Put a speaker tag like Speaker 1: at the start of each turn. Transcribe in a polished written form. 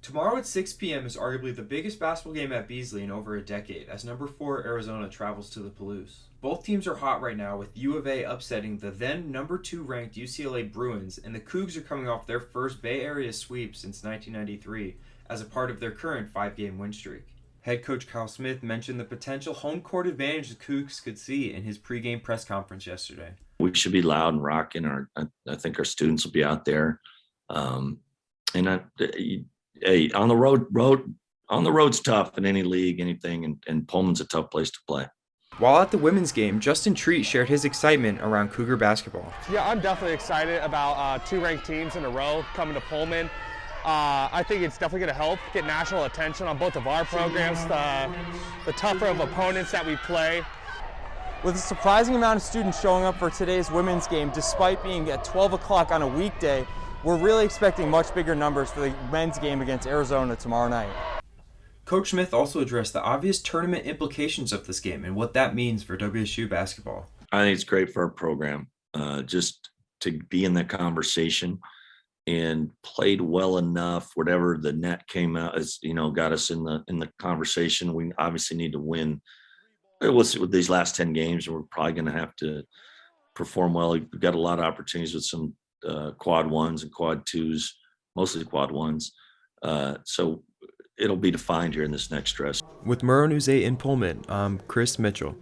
Speaker 1: Tomorrow at 6 p.m. is arguably the biggest basketball game at Beasley in over a decade as number 4 Arizona travels to the Palouse. Both teams are hot right now, with U of A upsetting the then number 2 ranked UCLA Bruins, and the Cougs are coming off their first Bay Area sweep since 1993 as a part of their current 5-game win streak. Head coach Kyle Smith mentioned the potential home court advantage the Cougs could see in his pregame press conference yesterday.
Speaker 2: We should be loud and rocking. I think our students will be out there. And hey, on the road's tough in any league, anything, and Pullman's a tough place to play.
Speaker 1: While at the women's game, Justin Treat shared his excitement around Cougar basketball.
Speaker 3: Yeah, I'm definitely excited about 2 ranked teams in a row coming to Pullman. I think it's definitely going to help get national attention on both of our programs, the tougher of opponents that we play.
Speaker 4: With a surprising amount of students showing up for today's women's game, despite being at 12 o'clock on a weekday, we're really expecting much bigger numbers for the men's game against Arizona tomorrow night.
Speaker 1: Coach Smith also addressed the obvious tournament implications of this game and what that means for WSU basketball.
Speaker 2: I think it's great for our program, just to be in that conversation and played well enough. Whatever the net came out as, got us in the conversation. We obviously need to win. With these last 10 games, we're probably going to have to perform well. We've got a lot of opportunities with some quad ones and quad twos, mostly quad ones. So it'll be defined here in this next stretch.
Speaker 1: With Murrow News 8 in Pullman, I'm Chris Mitchell.